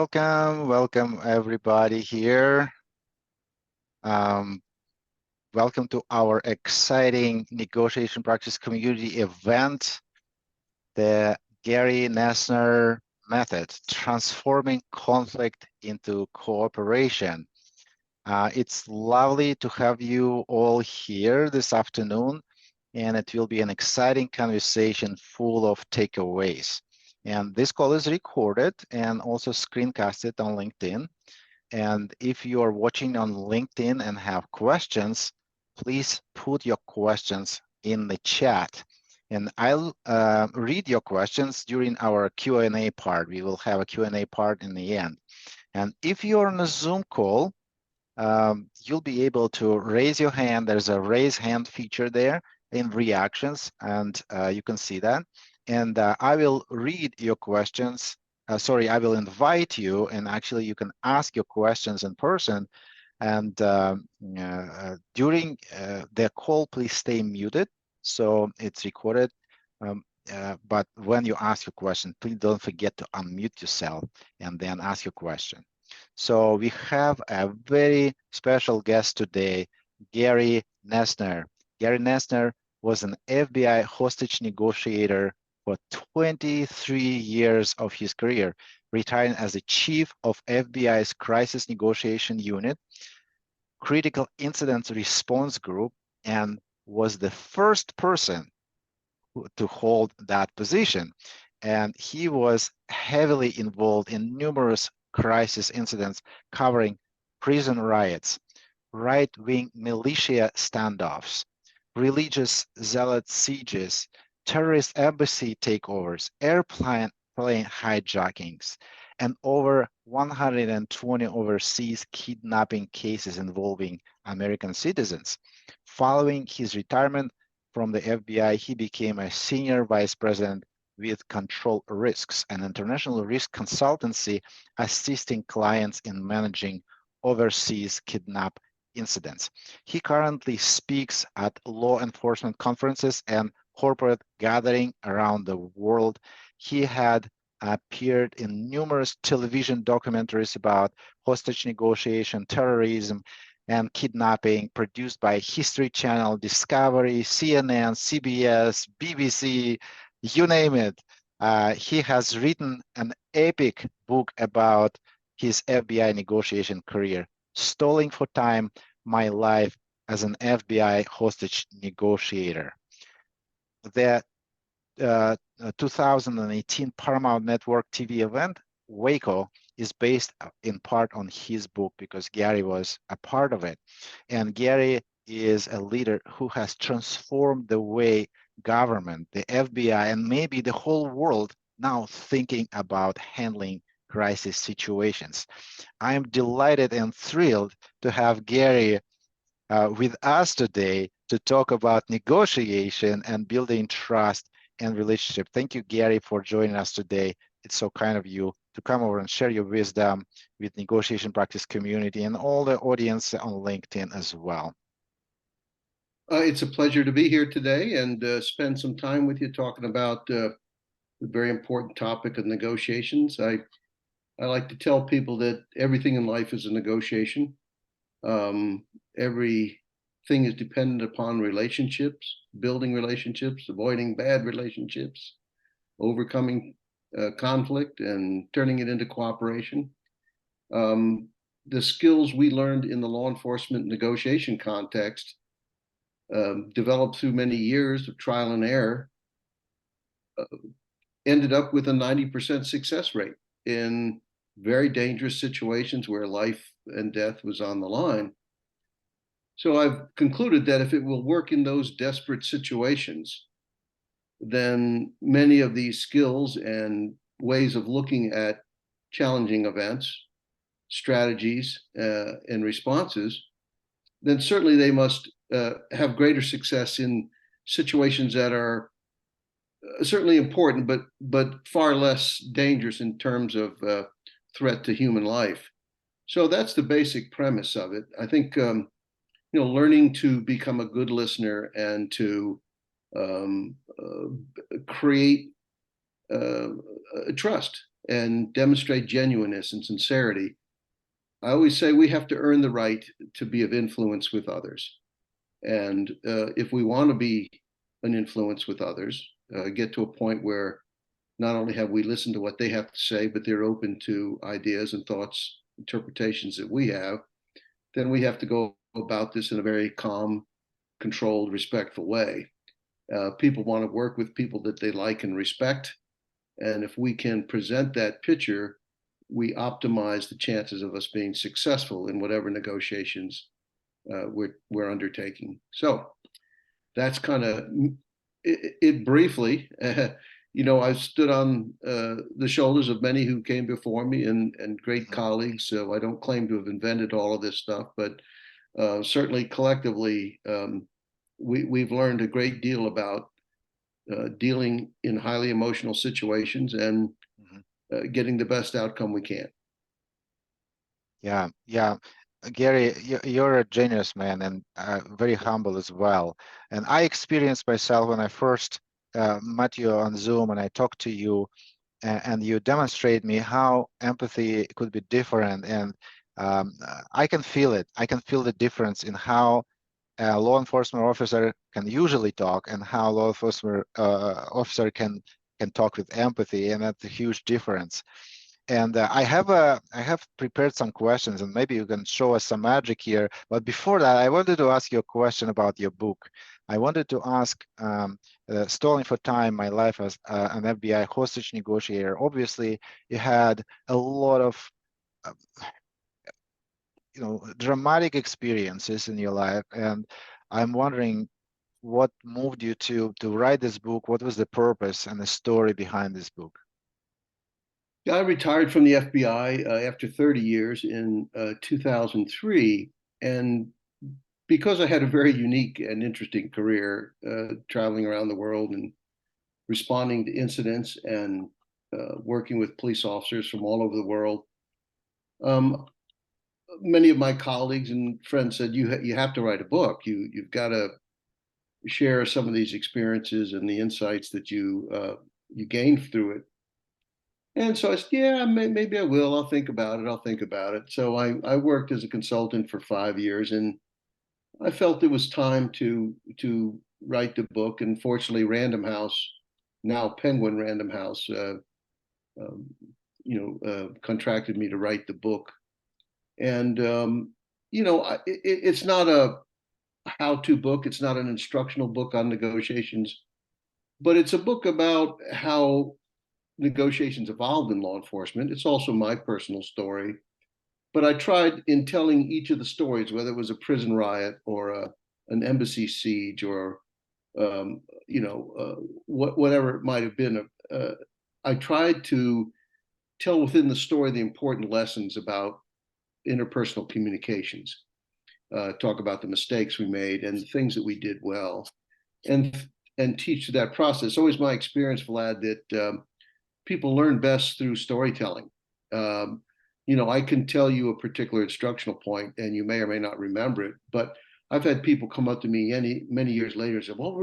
Welcome everybody here. Welcome to our exciting negotiation practice community event, the Gary Noesner method, transforming conflict into cooperation. It's lovely to have you all here this afternoon, and it will be an exciting conversation full of takeaways. And this call is recorded and also screencasted on LinkedIn. And if you are watching on LinkedIn and have questions, please put your questions in the chat. And I'll read your questions during our Q&A part. We will have a Q&A part in the end. And if you're on a Zoom call, you'll be able to raise your hand. There's a raise hand feature there in reactions, and you can see that. And I will read your questions. I will invite you, and actually you can ask your questions in person. And during the call, please stay muted. So it's recorded. But when you ask your question, please don't forget to unmute yourself and then ask your question. So we have a very special guest today, Gary Noesner. Gary Noesner was an FBI hostage negotiator for 23 years of his career, retiring as the chief of FBI's Crisis Negotiation Unit, Critical Incident Response Group, and was the first person to hold that position. And he was heavily involved in numerous crisis incidents covering prison riots, right-wing militia standoffs, religious zealot sieges, terrorist embassy takeovers, airplane hijackings, and over 120 overseas kidnapping cases involving American citizens. Following his retirement from the FBI, he became a senior vice president with Control Risks, an international risk consultancy assisting clients in managing overseas kidnap incidents. He currently speaks at law enforcement conferences and corporate gatherings around the world. He had appeared in numerous television documentaries about hostage negotiation, terrorism, and kidnapping, produced by History Channel, Discovery, CNN, CBS, BBC, you name it. He has written an epic book about his FBI negotiation career, Stalling for Time, My Life as an FBI Hostage Negotiator. The 2018 Paramount Network TV event, Waco, is based in part on his book because Gary was a part of it. And Gary is a leader who has transformed the way government, the FBI, and maybe the whole world now thinking about handling crisis situations. I am delighted and thrilled to have Gary with us today to talk about negotiation and building trust and relationship. Thank you, Gary, for joining us today. It's so kind of you to come over and share your wisdom with negotiation practice community and all the audience on LinkedIn as well. It's a pleasure to be here today and spend some time with you talking about the very important topic of negotiations. I like to tell people that everything in life is a negotiation. Everything is dependent upon relationships, building relationships, avoiding bad relationships, overcoming conflict and turning it into cooperation. The skills we learned in the law enforcement negotiation context, developed through many years of trial and error, ended up with a 90% success rate in very dangerous situations where life and death was on the line. So I've concluded that if it will work in those desperate situations, then many of these skills and ways of looking at challenging events, strategies, and responses, then certainly they must have greater success in situations that are certainly important, but far less dangerous in terms of threat to human life. So that's the basic premise of it. I think learning to become a good listener and to create trust and demonstrate genuineness and sincerity. I always say we have to earn the right to be of influence with others. And if we want to be an influence with others, get to a point where not only have we listened to what they have to say, but they're open to ideas and thoughts, interpretations that we have, then we have to go about this in a very calm, controlled, respectful way. People want to work with people that they like and respect. And if we can present that picture, we optimize the chances of us being successful in whatever negotiations we're undertaking. So that's kind of it briefly. I stood on the shoulders of many who came before me and great colleagues. So I don't claim to have invented all of this stuff, but certainly collectively, we've learned a great deal about dealing in highly emotional situations and getting the best outcome we can. Yeah, yeah. Gary, you're a genius, man, and very humble as well. And I experienced myself when I first met you on Zoom and I talked to you, and you demonstrate me how empathy could be different. And I can feel it. I can feel the difference in how a law enforcement officer can usually talk and how a law enforcement officer can talk with empathy, and that's a huge difference. And I have prepared some questions, and maybe you can show us some magic here. But before that, I wanted to ask you a question about your book. I wanted to ask, Stalling for Time, My Life as an FBI Hostage Negotiator. Obviously, you had a lot of uh, dramatic experiences in your life, and I'm wondering what moved you to write this book. What was the purpose and the story behind this book? I retired from the FBI after 30 years in 2003. And because I had a very unique and interesting career, traveling around the world and responding to incidents and working with police officers from all over the world, um, many of my colleagues and friends said, you have to write a book. You've got to share some of these experiences and the insights that you gained through it. And so I said, yeah, maybe I will. I'll think about it. I'll think about it. So I worked as a consultant for 5 years, and I felt it was time to write the book. And fortunately, Random House, now Penguin Random House, um, contracted me to write the book. And it's not a how-to book. It's not an instructional book on negotiations, but it's a book about how negotiations evolved in law enforcement. It's also my personal story. But I tried in telling each of the stories, whether it was a prison riot or an embassy siege or whatever it might have been. I tried to tell within the story the important lessons about interpersonal communications. Talk about the mistakes we made and the things that we did well, and teach that process. It's always my experience, Vlad, that people learn best through storytelling. Um, I can tell you a particular instructional point, and you may or may not remember it, but I've had people come up to me many years later and say, "Well, I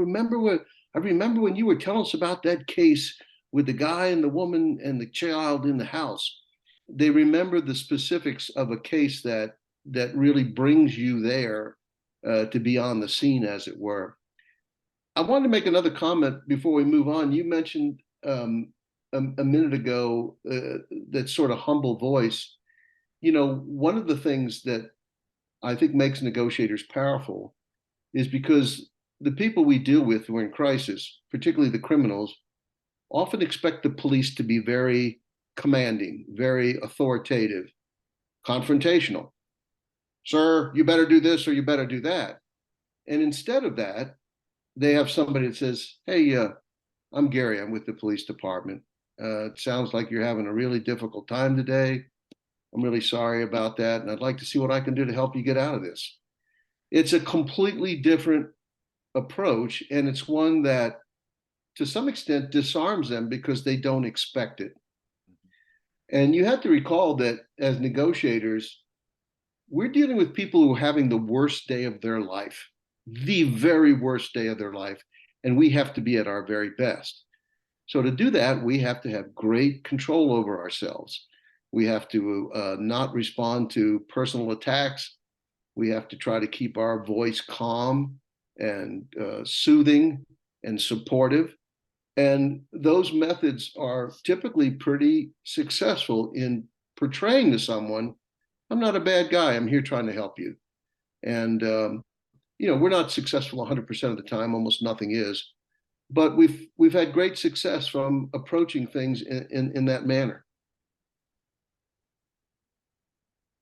remember when you were telling us about that case with the guy and the woman and the child in the house." They remember the specifics of a case that really brings you there to be on the scene, as it were. I wanted to make another comment before we move on. You mentioned a minute ago that sort of humble voice. One of the things that I think makes negotiators powerful is because the people we deal with who are in crisis, particularly the criminals, often expect the police to be very commanding, very authoritative, confrontational. Sir, you better do this or you better do that. And instead of that, they have somebody that says, "Hey, I'm Gary. I'm with the police department. It sounds like you're having a really difficult time today. I'm really sorry about that, and I'd like to see what I can do to help you get out of this." It's a completely different approach, and it's one that, to some extent, disarms them because they don't expect it. And you have to recall that as negotiators, we're dealing with people who are having the worst day of their life, the very worst day of their life, and we have to be at our very best. So to do that, we have to have great control over ourselves. We have to not respond to personal attacks. We have to try to keep our voice calm and soothing and supportive. And those methods are typically pretty successful in portraying to someone, I'm not a bad guy. I'm here trying to help you. And, we're not successful 100% of the time. Almost nothing is. But we've had great success from approaching things in that manner.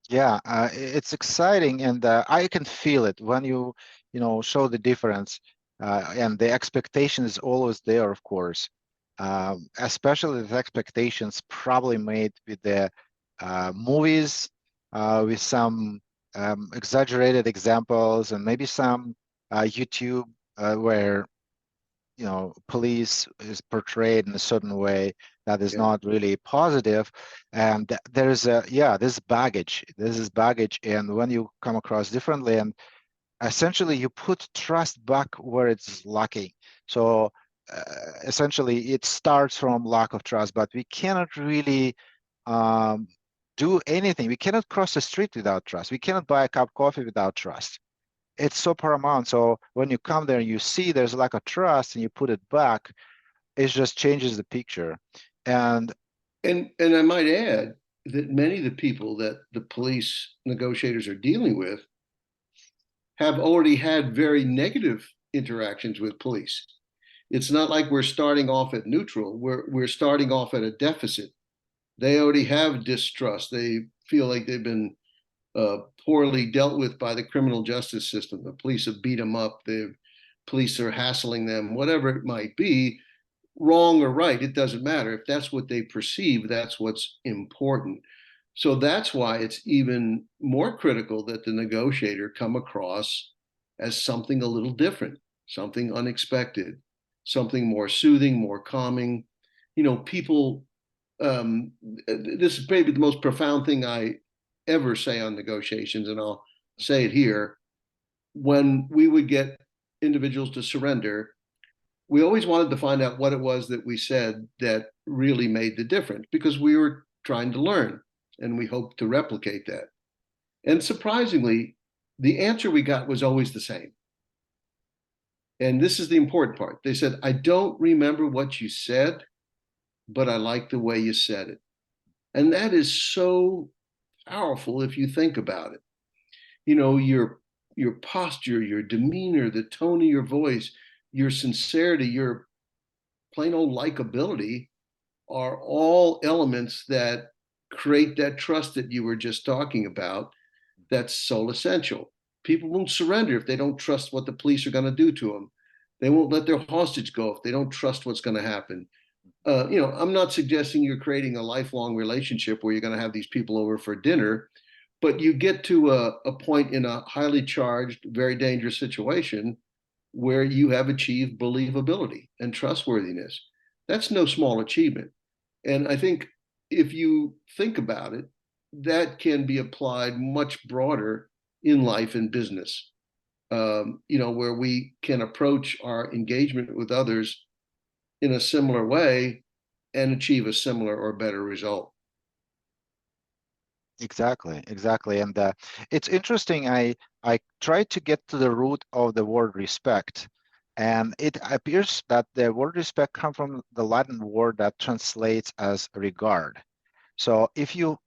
Yeah, it's exciting, and I can feel it when you show the difference, and the expectation is always there, of course. Especially the expectations probably made with the movies, with some exaggerated examples, and maybe some YouTube where police is portrayed in a certain way that is Yeah. not really positive. And this is baggage, and when you come across differently, and essentially you put trust back where it's lacking. So essentially it starts from lack of trust, but we cannot really um, do anything. We cannot cross the street without trust. We cannot buy a cup of coffee without trust. It's so paramount. So when you come there and you see there's a lack of trust and you put it back, it just changes the picture. And And I might add that many of the people that the police negotiators are dealing with have already had very negative interactions with police. It's not like we're starting off at neutral. We're starting off at a deficit. They already have distrust. They feel like they've been poorly dealt with by the criminal justice system. The police have beat them up. The police are hassling them, whatever it might be, wrong or right, it doesn't matter. If that's what they perceive, that's what's important. So that's why it's even more critical that the negotiator come across as something a little different, something unexpected, something more soothing, more calming. People, this is maybe the most profound thing I ever say on negotiations, and I'll say it here. When we would get individuals to surrender, we always wanted to find out what it was that we said that really made the difference because we were trying to learn and we hoped to replicate that. And surprisingly, the answer we got was always the same. And this is the important part. They said, I don't remember what you said, but I like the way you said it. And that is so powerful if you think about it. Your posture, your demeanor, the tone of your voice, your sincerity, your plain old likability are all elements that create that trust that you were just talking about. That's so essential. People won't surrender if they don't trust what the police are going to do to them. They won't let their hostage go if they don't trust what's going to happen. I'm not suggesting you're creating a lifelong relationship where you're going to have these people over for dinner, but you get to a point in a highly charged, very dangerous situation where you have achieved believability and trustworthiness. That's no small achievement. And I think if you think about it, that can be applied much broader in life and business, where we can approach our engagement with others in a similar way and achieve a similar or better result. exactly. And it's interesting. I tried to get to the root of the word respect, and it appears that the word respect comes from the Latin word that translates as regard. So if you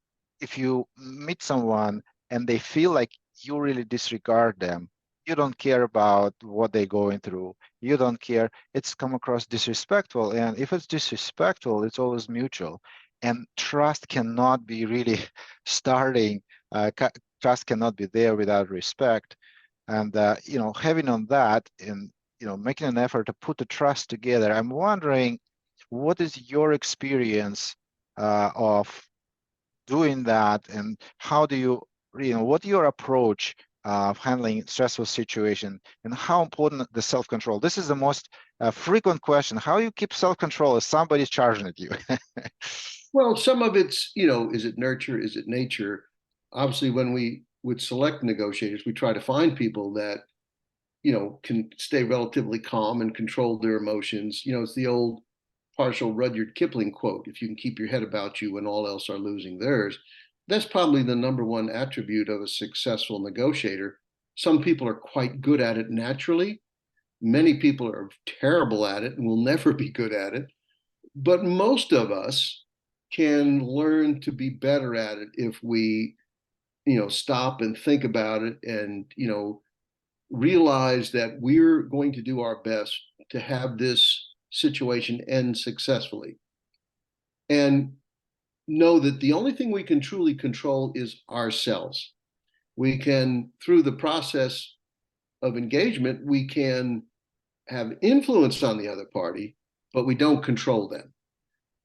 meet someone and they feel like you really disregard them, you don't care about what they're going through, you don't care, it's come across disrespectful. And if it's disrespectful, it's always mutual. And trust cannot be really starting, trust cannot be there without respect. And having on that and making an effort to put the trust together, I'm wondering, what is your experience of doing that, and how do what your approach of handling stressful situation, and how important the self-control? This is the most frequent question. How you keep self-control if somebody's charging at you? Well, some of it's, is it nurture? Is it nature? Obviously, when we would select negotiators, we try to find people that, can stay relatively calm and control their emotions. It's the old partial Rudyard Kipling quote, if you can keep your head about you when all else are losing theirs. That's probably the number one attribute of a successful negotiator. Some people are quite good at it naturally. Many people are terrible at it and will never be good at it. But most of us can learn to be better at it if we, stop and think about it and, realize that we're going to do our best to have this situation end successfully. And know that the only thing we can truly control is ourselves. We can, through the process of engagement, we can have influence on the other party, but we don't control them.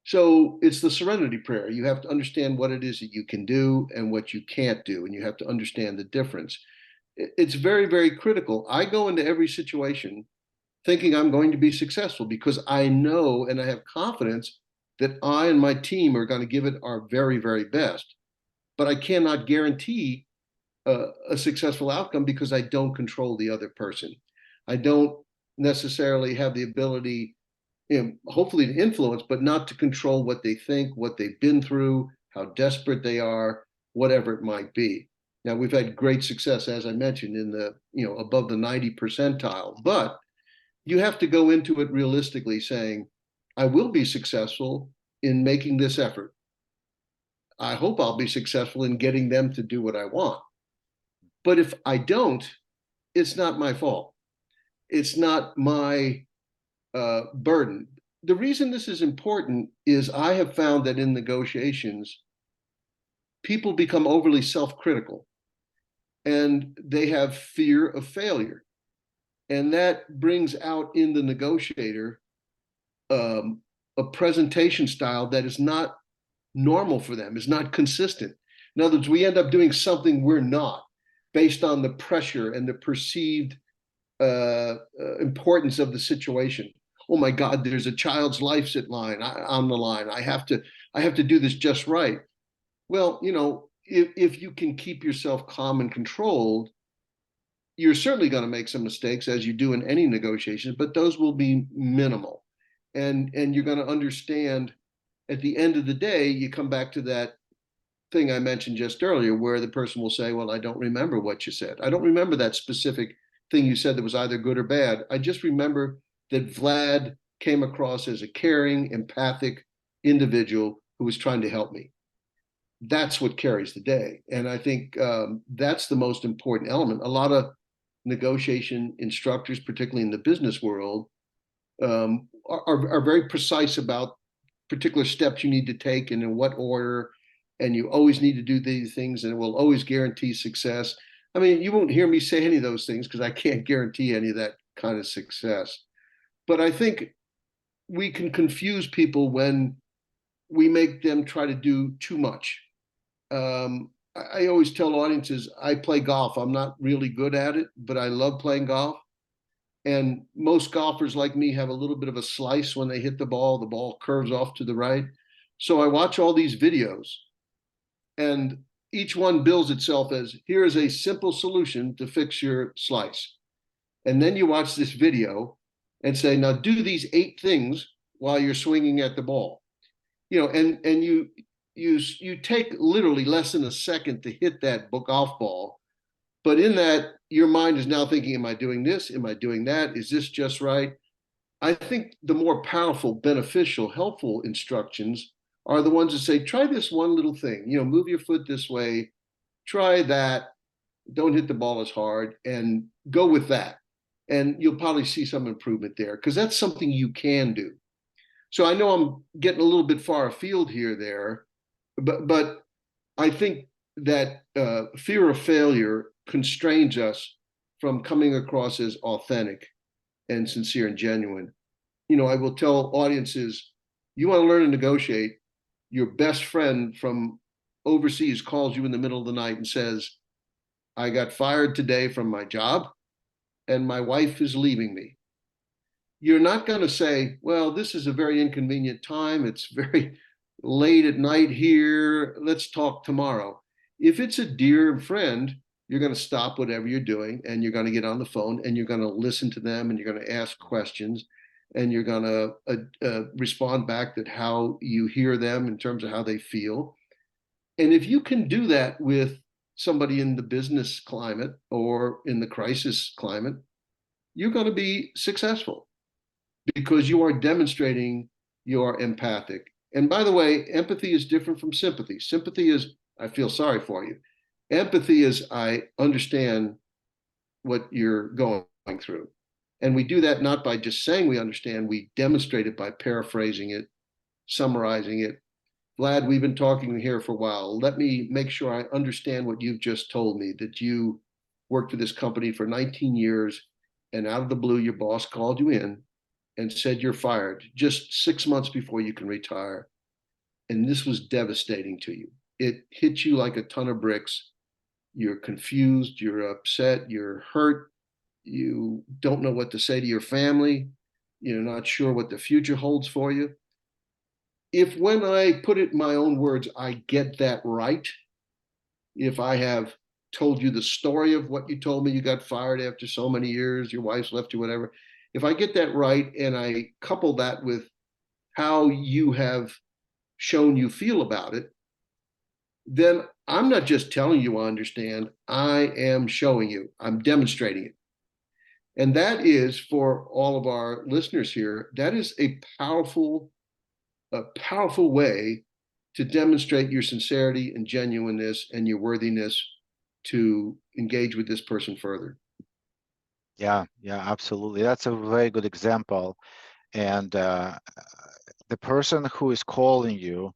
So it's the serenity prayer. You have to understand what it is that you can do and what you can't do, and you have to understand the difference. It's very, very critical. I go into every situation thinking I'm going to be successful because I know and I have confidence that I and my team are going to give it our very, very best. But I cannot guarantee a successful outcome because I don't control the other person. I don't necessarily have the ability, hopefully to influence, but not to control what they think, what they've been through, how desperate they are, whatever it might be. Now, we've had great success, as I mentioned, in the, above the 90 percentile, but you have to go into it realistically saying, I will be successful in making this effort. I hope I'll be successful in getting them to do what I want. But if I don't, it's not my fault. It's not my burden. The reason this is important is I have found that in negotiations, people become overly self-critical and they have fear of failure. And that brings out in the negotiator a presentation style that is not normal for them, is not consistent. In other words, we end up doing something we're not based on the pressure and the perceived importance of the situation. Oh my God, there's a child's life's on the line. I have to do this just right. Well, if you can keep yourself calm and controlled, you're certainly going to make some mistakes as you do in any negotiations, but those will be minimal. And you're going to understand at the end of the day, you come back to that thing I mentioned just earlier, where the person will say, well, I don't remember what you said. I don't remember that specific thing you said that was either good or bad. I just remember that Vlad came across as a caring, empathic individual who was trying to help me. That's what carries the day. And I think that's the most important element. A lot of negotiation instructors, particularly in the business world, are very precise about particular steps you need to take and in what order, and you always need to do these things and it will always guarantee success. I mean, you won't hear me say any of those things because I can't guarantee any of that kind of success. But I think we can confuse people when we make them try to do too much. I always tell audiences, I play golf. I'm not really good at it, but I love playing golf. And most golfers like me have a little bit of a slice when they hit the ball curves off to the right. So I watch all these videos and each one bills itself as, here is a simple solution to fix your slice. And then you watch this video and say, now do these 8 things while you're swinging at the ball. And you take literally less than a second to hit that golf ball. But in that, your mind is now thinking, am I doing this? Am I doing that? Is this just right? I think the more powerful, beneficial, helpful instructions are the ones that say, try this one little thing, move your foot this way, try that, don't hit the ball as hard, and go with that. And you'll probably see some improvement there because that's something you can do. So I know I'm getting a little bit far afield there, but I think that fear of failure constrains us from coming across as authentic and sincere and genuine. I will tell audiences, you want to learn to negotiate, your best friend from overseas calls you in the middle of the night and says, I got fired today from my job and my wife is leaving me. You're not going to say, well, this is a very inconvenient time. It's very late at night here. Let's talk tomorrow. If it's a dear friend, you're going to stop whatever you're doing and you're going to get on the phone and you're going to listen to them and you're going to ask questions. and you're going to respond back that how you hear them in terms of how they feel. And if you can do that with somebody in the business climate or in the crisis climate, you're going to be successful because you are demonstrating you're empathic. And by the way, empathy is different from sympathy. Sympathy is, I feel sorry for you. Empathy is, I understand what you're going through. And we do that not by just saying we understand, we demonstrate it by paraphrasing it, summarizing it. Vlad, we've been talking here for a while. Let me make sure I understand what you've just told me, that you worked for this company for 19 years, and out of the blue, your boss called you in and said you're fired just 6 months before you can retire. And this was devastating to you. It hit you like a ton of bricks. You're confused, you're upset, you're hurt, you don't know what to say to your family, you're not sure what the future holds for you. If, when I put it in my own words, I get that right, if I have told you the story of what you told me, you got fired after so many years, your wife's left you, whatever, if I get that right and I couple that with how you have shown you feel about it, then I'm not just telling you I understand, I am showing you, I'm demonstrating it. And that is, for all of our listeners here, that is a powerful way to demonstrate your sincerity and genuineness and your worthiness to engage with this person further. Yeah, yeah, absolutely. That's a very good example. And the person who is calling you,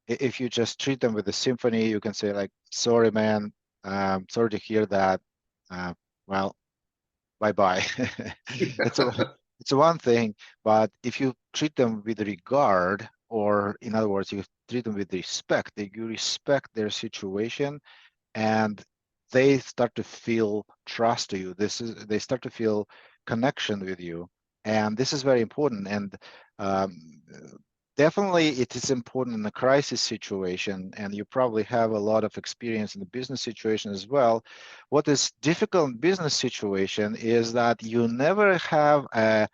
if you just treat them with a symphony, you can say like, sorry, man, sorry to hear that. Uh, well, bye-bye. It's a it's one thing, but if you treat them with regard, or in other words, you treat them with respect, you respect their situation, and they start to feel trust to you. They start to feel connection with you, and this is very important. And um, definitely it is important in a crisis situation, and you probably have a lot of experience in the business situation as well. What is difficult in business situation is that you never have a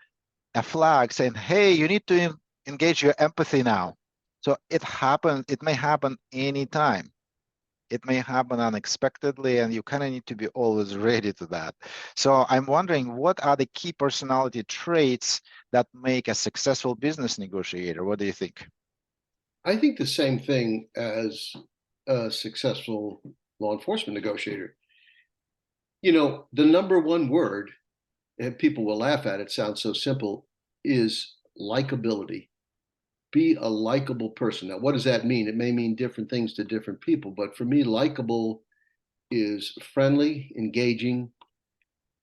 flag saying, hey, you need to engage your empathy now. So it may happen anytime. It may happen unexpectedly, and you kind of need to be always ready to that. So I'm wondering, what are the key personality traits that make a successful business negotiator? What do you think? I think the same thing as a successful law enforcement negotiator. You know, the number one word, and people will laugh at it, sounds so simple, is likability. Be a likable person. Now, what does that mean? It may mean different things to different people, but for me, likable is friendly, engaging,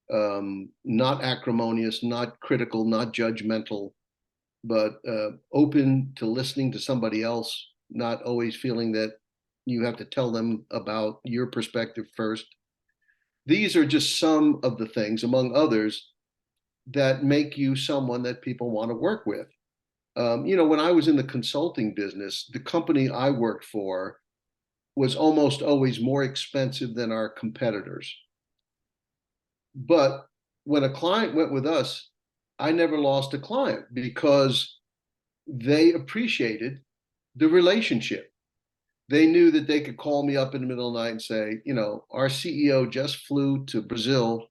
not acrimonious, not critical, not judgmental, but open to listening to somebody else, not always feeling that you have to tell them about your perspective first. These are just some of the things, among others, that make you someone that people want to work with. You know, when I was in the consulting business, the company I worked for was almost always more expensive than our competitors. But when a client went with us, I never lost a client because they appreciated the relationship. They knew that they could call me up in the middle of the night and say, you know, our CEO just flew to Brazil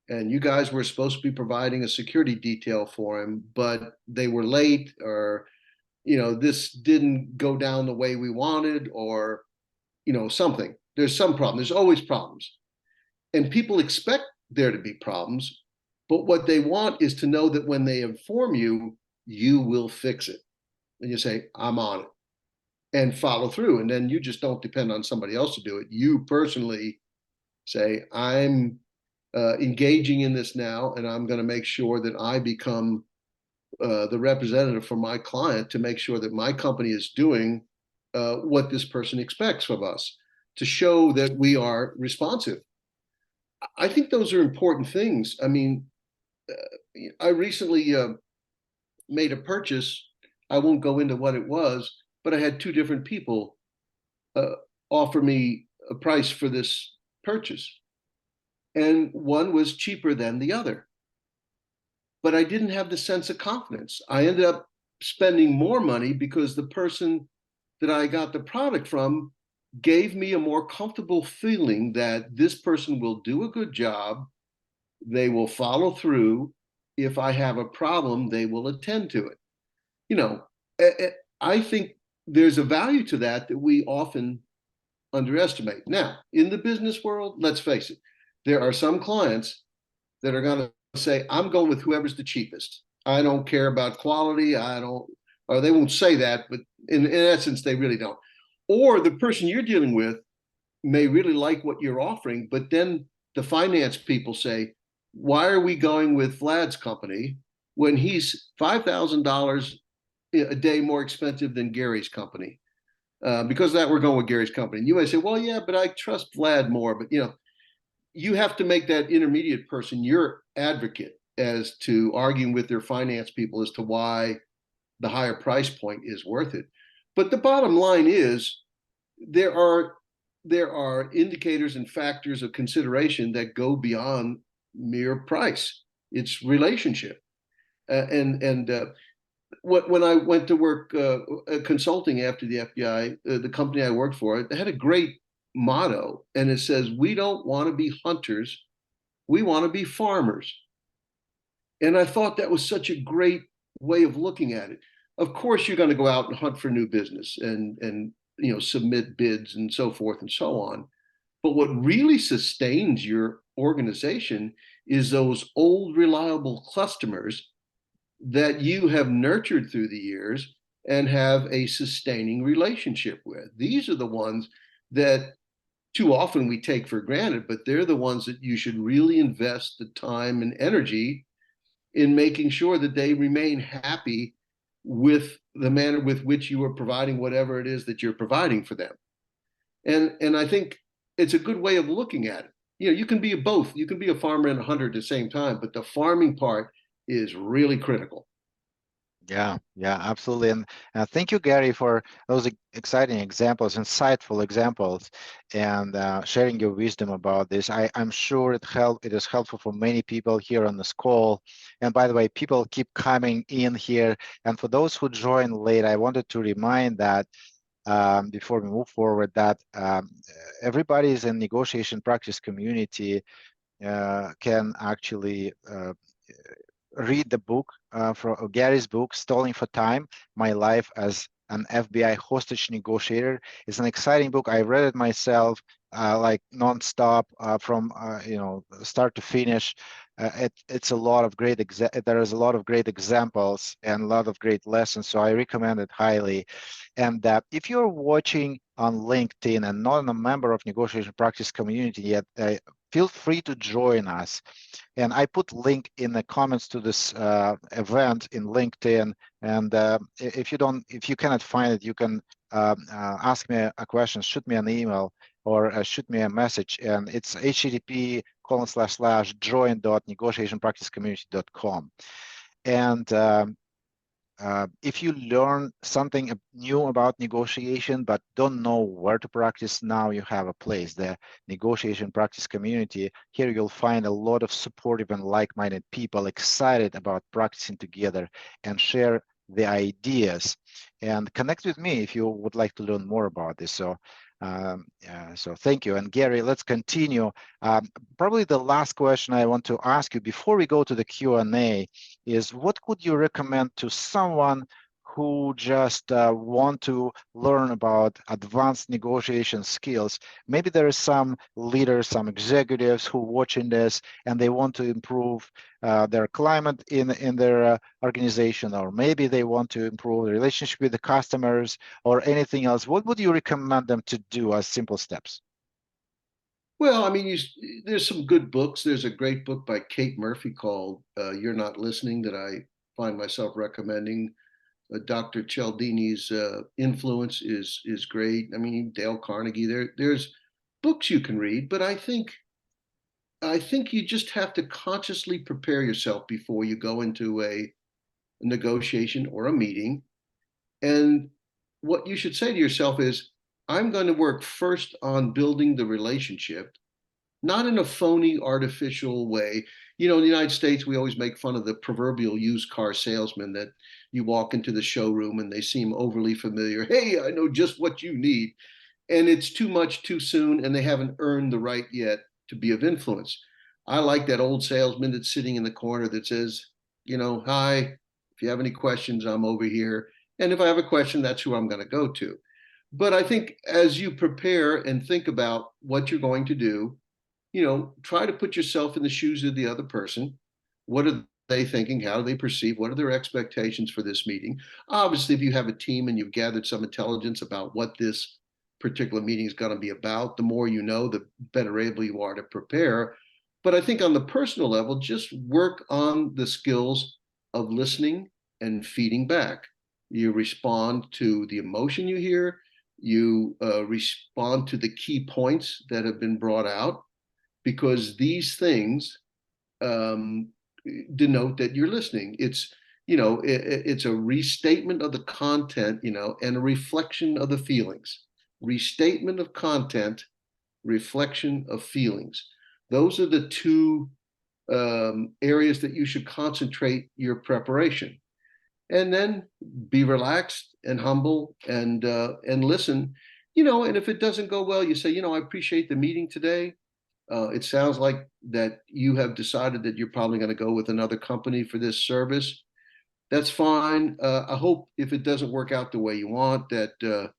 and you guys were supposed to be providing a security detail for him, but they were late, or, you know, this didn't go down the way we wanted, or, you know, something. There's some problem. There's always problems. And people expect there to be problems, but what they want is to know that when they inform you, you will fix it. And you say, I'm on it, and follow through. And then you just don't depend on somebody else to do it. You personally say, I'm engaging in this now, and I'm going to make sure that I become the representative for my client to make sure that my company is doing what this person expects of us, to show that we are responsive. I think those are important things. I mean, I recently made a purchase. I won't go into what it was, but I had two different people uh, offer me a price for this purchase, and one was cheaper than the other. but I didn't have the sense of confidence. I ended up spending more money because the person that I got the product from gave me a more comfortable feeling that this person will do a good job. They will follow through. If I have a problem, they will attend to it. You know, I think there's a value to that that we often underestimate. Now, in the business world, let's face it, there are some clients that are going to say, I'm going with whoever's the cheapest. I don't care about quality. I don't, or they won't say that, but in essence, they really don't. Or the person you're dealing with may really like what you're offering, but then the finance people say, why are we going with Vlad's company when he's $5,000 a day more expensive than Gary's company? Because of that, we're going with Gary's company. And you may say, well, yeah, but I trust Vlad more. But, you have to make that intermediate person your advocate as to arguing with their finance people as to why the higher price point is worth it. But the bottom line is there are indicators and factors of consideration that go beyond mere price. It's relationship. And when I went to work consulting after the FBI, the company I worked for, they had a great motto, and it says, "We don't want to be hunters, we want to be farmers." And I thought that was such a great way of looking at it. Of course, you're going to go out and hunt for new business and submit bids and so forth and so on. But what really sustains your organization is those old reliable customers that you have nurtured through the years and have a sustaining relationship with. These are the ones that too often we take for granted, but they're the ones that you should really invest the time and energy in making sure that they remain happy with the manner with which you are providing whatever it is that you're providing for them. And I think it's a good way of looking at it. You can be both. You can be a farmer and a hunter at the same time, but the farming part is really critical. Yeah, yeah, absolutely. And thank you, Gary, for those exciting examples, insightful examples, and sharing your wisdom about this. I'm sure it is helpful for many people here on this call. And by the way, people keep coming in here. And for those who joined late, I wanted to remind that before we move forward, that everybody's in negotiation practice community can actually read the book from Gary's book, Stalling for Time, My Life as an FBI Hostage Negotiator. It's an exciting book. I read it myself, like nonstop from start to finish. It's a lot of great there is a lot of great examples and a lot of great lessons. So I recommend it highly. And if you're watching on LinkedIn and not a member of Negotiation Practice Community yet, feel free to join us. And I put link in the comments to this event in LinkedIn. And if you cannot find it, you can ask me a question, shoot me an email, or shoot me a message. And it's http://join.negotiationpracticecommunity.com. And if you learn something new about negotiation but don't know where to practice, now you have a place, the Negotiation Practice Community. Here you'll find a lot of supportive and like-minded people excited about practicing together and share the ideas. And connect with me if you would like to learn more about this. So thank you. And Gary, let's continue. Probably the last question I want to ask you before we go to the Q&A is, what would you recommend to someone who just want to learn about advanced negotiation skills? Maybe there are some leaders, some executives who are watching this and they want to improve their climate in their organization, or maybe they want to improve the relationship with the customers or anything else. What would you recommend them to do as simple steps? Well, I mean, there's some good books. There's a great book by Kate Murphy called "You're Not Listening" that I find myself recommending. Dr. Cialdini's influence is great. I mean, Dale Carnegie. There's books you can read, but I think you just have to consciously prepare yourself before you go into a negotiation or a meeting. And what you should say to yourself is, I'm going to work first on building the relationship, not in a phony, artificial way. You know, in the United States, we always make fun of the proverbial used car salesman that you walk into the showroom and they seem overly familiar. Hey, I know just what you need. And it's too much too soon, and they haven't earned the right yet to be of influence. I like that old salesman that's sitting in the corner that says, you know, hi, if you have any questions, I'm over here. And if I have a question, that's who I'm going to go to. But I think as you prepare and think about what you're going to do, you know, try to put yourself in the shoes of the other person. What are they thinking? How do they perceive? What are their expectations for this meeting? Obviously, if you have a team and you've gathered some intelligence about what this particular meeting is going to be about, the more you know, the better able you are to prepare. But I think on the personal level, just work on the skills of listening and feeding back. You respond to the emotion you hear, you respond to the key points that have been brought out, because these things um, denote that you're listening. It's, you know, it's a restatement of the content, you know, and a reflection of the feelings. Restatement of content, reflection of feelings. Those are the two areas that you should concentrate your preparation. And then be relaxed and humble and listen. You know, and if it doesn't go well, you say, you know, I appreciate the meeting today. It sounds like that you have decided that you're probably going to go with another company for this service. That's fine. I hope if it doesn't work out the way you want, that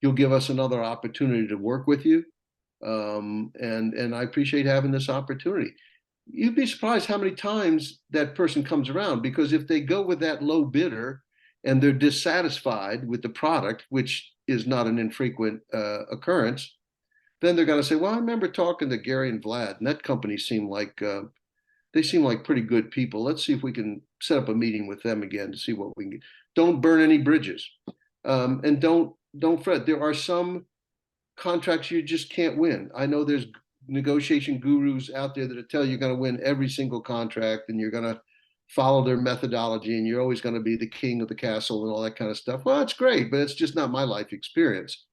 you'll give us another opportunity to work with you. And I appreciate having this opportunity. You'd be surprised how many times that person comes around, because if they go with that low bidder and they're dissatisfied with the product, which is not an infrequent occurrence, then they're going to say, "Well, I remember talking to Gary and Vlad, and that company seemed like they seem like pretty good people. Let's see if we can set up a meeting with them again to see what we can get." Don't burn any bridges, and don't fret. There are some contracts you just can't win. I know there's negotiation gurus out there that tell you you're going to win every single contract and you're going to follow their methodology and you're always going to be the king of the castle and all that kind of stuff. Well, it's great, but it's just not my life experience.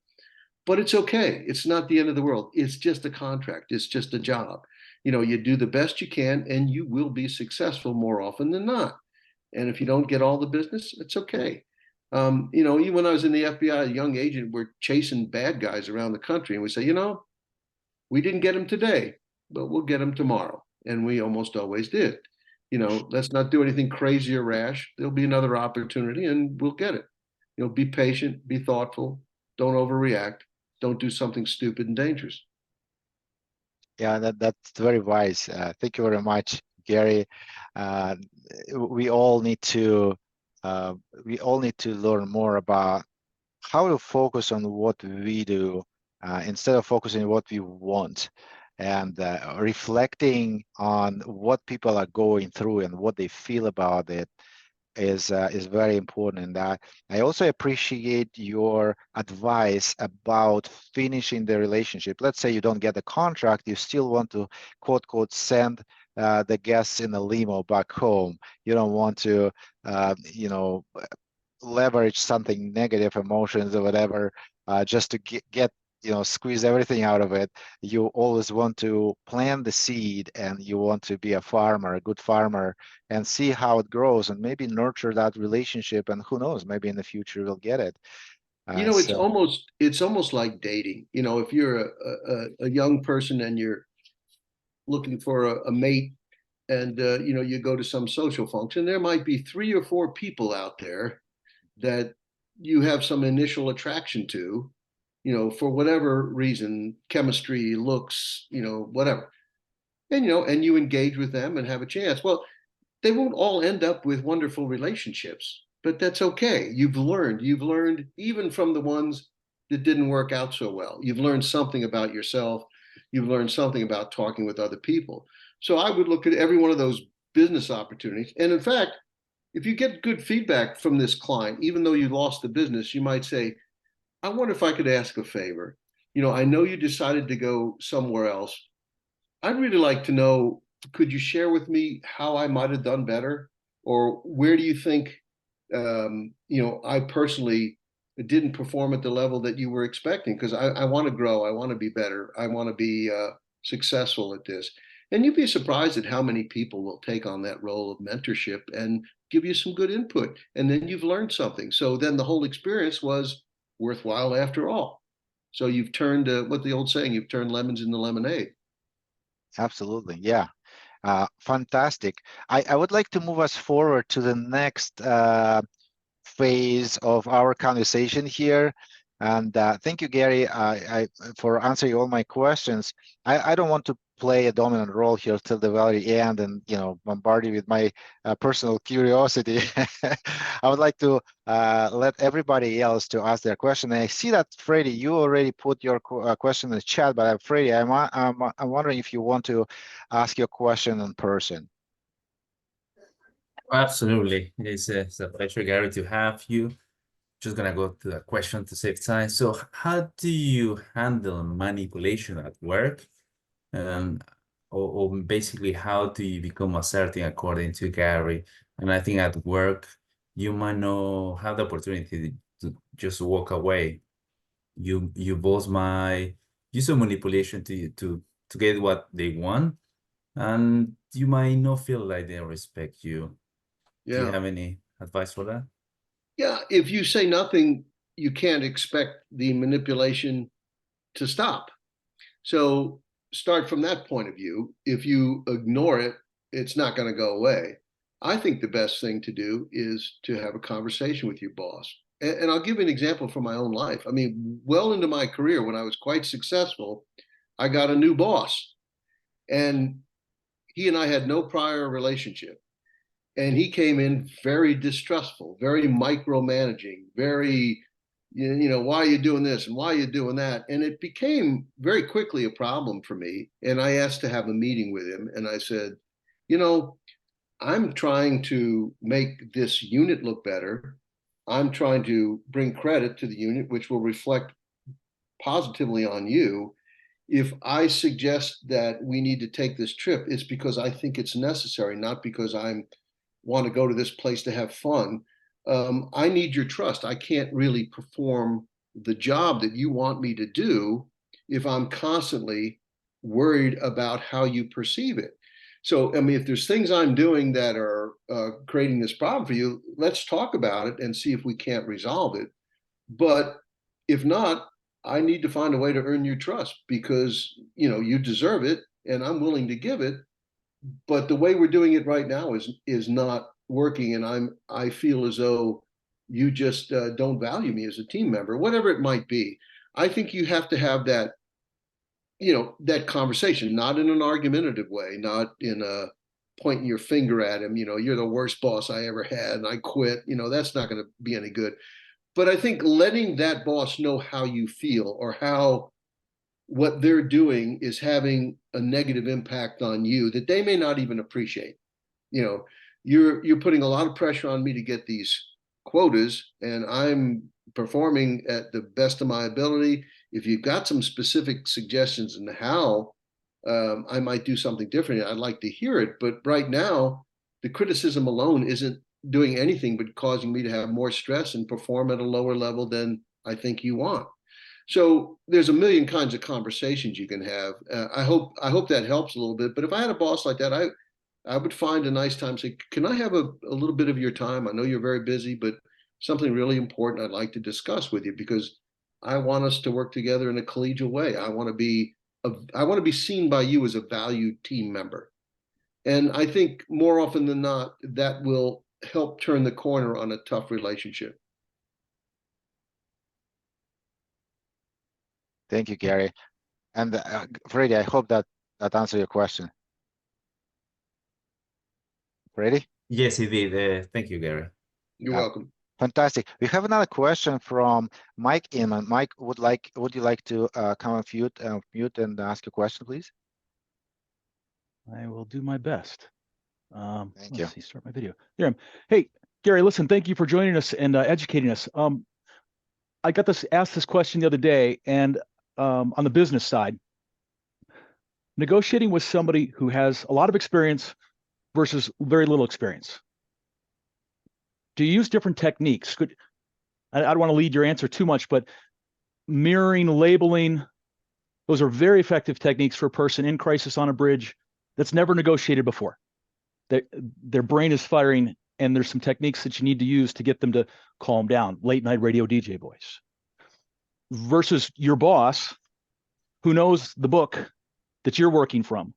But it's okay. It's not the end of the world. It's just a contract. It's just a job. You know, you do the best you can and you will be successful more often than not. And if you don't get all the business, it's okay. You know, even when I was in the FBI, a young agent, we're chasing bad guys around the country, and we say, you know, we didn't get them today, but we'll get them tomorrow. And we almost always did. You know, let's not do anything crazy or rash. There'll be another opportunity and we'll get it. You know, be patient, be thoughtful, don't overreact, don't do something stupid and dangerous. Yeah, that's very wise. Thank you very much, Gary. Uh, we all need to uh, we all need to learn more about how to focus on what we do instead of focusing on what we want, and reflecting on what people are going through and what they feel about it is very important. And I also appreciate your advice about finishing the relationship. Let's say you don't get the contract, you still want to quote quote send the guests in a limo back home. You don't want to, you know, leverage something negative emotions or whatever, just to get you know, squeeze everything out of it. You always want to plant the seed and you want to be a farmer, a good farmer, and see how it grows and maybe nurture that relationship. And who knows, maybe in the future we'll get it. You know, So it's almost like dating. You know, if you're a young person and you're looking for a mate, and you know, you go to some social function, there might be 3 or 4 people out there that you have some initial attraction to, you know, for whatever reason, chemistry, looks, you know, whatever. And you know, and you engage with them and have a chance. Well, they won't all end up with wonderful relationships, but that's okay. You've learned even from the ones that didn't work out so well. You've learned something about yourself. You've learned something about talking with other people. So I would look at every one of those business opportunities. And in fact, if you get good feedback from this client, even though you lost the business, you might say, I wonder if I could ask a favor. You know, I know you decided to go somewhere else. I'd really like to know, could you share with me how I might have done better? Or where do you think, you know, I personally didn't perform at the level that you were expecting? Because I want to grow. I want to be better. I want to be successful at this. And you'd be surprised at how many people will take on that role of mentorship and give you some good input. And then you've learned something. So then the whole experience was worthwhile after all. So you've turned what the old saying, you've turned lemons into lemonade. Absolutely. Yeah. Fantastic. I would like to move us forward to the next phase of our conversation here. And thank you, Gary, for answering all my questions. I don't want to play a dominant role here till the very end and, you know, bombard you with my personal curiosity. I would like to let everybody else to ask their question. And I see that, Freddie, you already put your question in the chat, but Freddie, I'm wondering if you want to ask your question in person. Absolutely. It's a pleasure, Gary, to have you. Just gonna go to the question to save time. So how do you handle manipulation at work? Um, or basically, how do you become asserting according to Gary? And I think at work, you might not have the opportunity to just walk away. You both might use some manipulation to get what they want, and you might not feel like they respect you. Do you Yeah. have any advice for that? Yeah. If you say nothing, you can't expect the manipulation to stop. So start from that point of view. If you ignore it, it's not going to go away. I think the best thing to do is to have a conversation with your boss. And I'll give you an example from my own life. I mean, well into my career, when I was quite successful, I got a new boss, and he and I had no prior relationship. And he came in very distrustful, very micromanaging, very, you know, why are you doing this and why are you doing that? And it became very quickly a problem for me. And I asked to have a meeting with him, and I said, you know, I'm trying to make this unit look better. I'm trying to bring credit to the unit, which will reflect positively on you. If I suggest that we need to take this trip, it's because I think it's necessary, not because I'm want to go to this place to have fun. I need your trust. I can't really perform the job that you want me to do if I'm constantly worried about how you perceive it. So, I mean, if there's things I'm doing that are creating this problem for you, let's talk about it and see if we can't resolve it. But if not, I need to find a way to earn your trust because, you know, you deserve it and I'm willing to give it. But the way we're doing it right now is not working, and I feel as though you just don't value me as a team member, whatever it might be. I think you have to have that, you know, that conversation, not in an argumentative way, not in a pointing your finger at him, you know, you're the worst boss I ever had and I quit. You know, that's not going to be any good. But I think letting that boss know how you feel or how what they're doing is having a negative impact on you that they may not even appreciate. You know, you're putting a lot of pressure on me to get these quotas, and I'm performing at the best of my ability. If you've got some specific suggestions in how I might do something different, I'd like to hear it. But right now, the criticism alone isn't doing anything but causing me to have more stress and perform at a lower level than I think you want. So there's a million kinds of conversations you can have. I hope that helps a little bit. But if I had a boss like that, I would find a nice time. Say, can I have a little bit of your time? I know you're very busy, but something really important I'd like to discuss with you because I want us to work together in a collegial way. I want to be seen by you as a valued team member. And I think more often than not, that will help turn the corner on a tough relationship. Thank you, Gary. And Freddie, I hope that answered your question. Freddie? Yes, it did. Thank you, Gary. You're welcome. Fantastic. We have another question from Mike Inman. Mike, would you like to come and mute and ask your question, please? I will do my best. Thank you. Let's see, start my video. There I am. Hey, Gary, listen, thank you for joining us and educating us. I got asked this question the other day, and on the business side, negotiating with somebody who has a lot of experience versus very little experience. Do you use different techniques? I don't want to lead your answer too much, but mirroring, labeling, Those are very effective techniques for a person in crisis on a bridge that's never negotiated before. Their brain is firing, and there's some techniques that you need to use to get them to calm down. Late night radio DJ voice. Versus your boss, who knows the book that you're working from.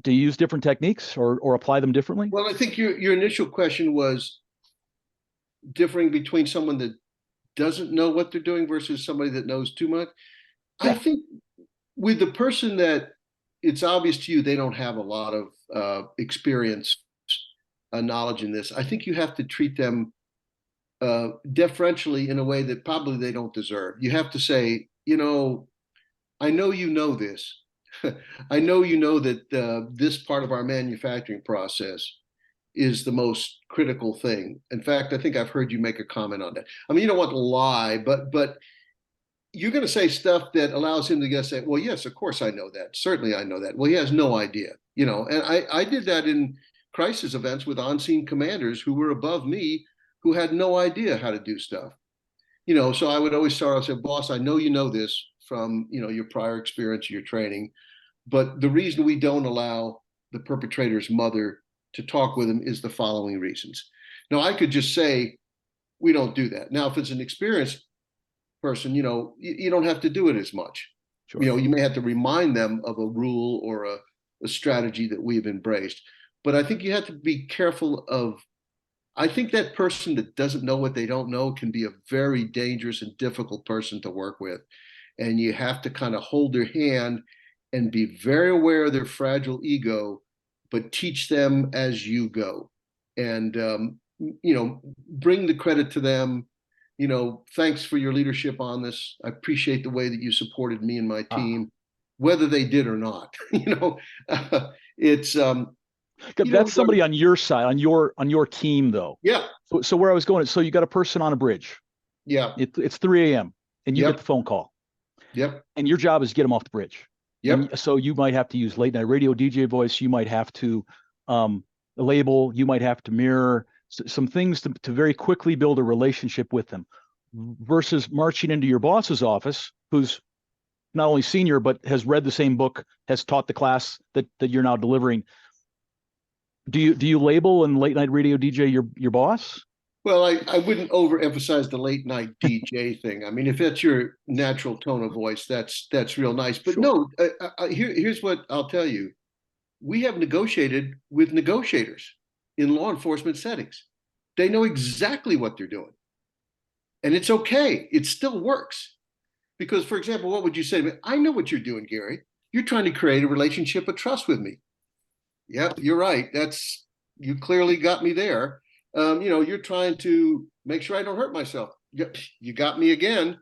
Do you use different techniques or apply them differently? Well, I think your initial question was differing between someone that doesn't know what they're doing versus somebody that knows too much. Yeah. I think with the person that it's obvious to you they don't have a lot of experience, knowledge in this, I think you have to treat them deferentially in a way that probably they don't deserve. You have to say, I know you know this. I know you know that this part of our manufacturing process is the most critical thing. In fact, I think I've heard you make a comment on that. I mean, you don't want to lie, but you're going to say stuff that allows him to just say, well, yes, of course I know that. Certainly I know that. Well, he has no idea, and I did that in crisis events with on-scene commanders who were above me, who had no idea how to do stuff. So I would always start off and say, boss, I know you know this from, your prior experience, your training, but the reason we don't allow the perpetrator's mother to talk with him is the following reasons. Now, I could just say, we don't do that. Now, if it's an experienced person, you don't have to do it as much. Sure. You may have to remind them of a rule or a strategy that we've embraced. But I think you have to be careful of, I think that person that doesn't know what they don't know can be a very dangerous and difficult person to work with. And you have to kind of hold their hand and be very aware of their fragile ego, but teach them as you go. And, bring the credit to them. Thanks for your leadership on this. I appreciate the way that you supported me and my team, whether they did or not. It's that's somebody on your side, on your team, though. Yeah. So where I was going, so you got a person on a bridge. Yeah. It's 3 a.m. and you get the phone call. Yep. And your job is to get them off the bridge. Yep. And so you might have to use late night radio DJ voice. You might have to label. You might have to mirror some things to very quickly build a relationship with them, versus marching into your boss's office, who's not only senior but has read the same book, has taught the class that you're now delivering. Do you label and late night radio DJ your boss? Well, I wouldn't overemphasize the late night DJ thing. I mean, if that's your natural tone of voice, that's real nice. But Sure. No, here's what I'll tell you. We have negotiated with negotiators in law enforcement settings. They know exactly what they're doing. And it's okay. It still works. Because, for example, what would you say to me? I know what you're doing, Gary. You're trying to create a relationship of trust with me. Yep, you're right. You clearly got me there. You're trying to make sure I don't hurt myself. You got me again.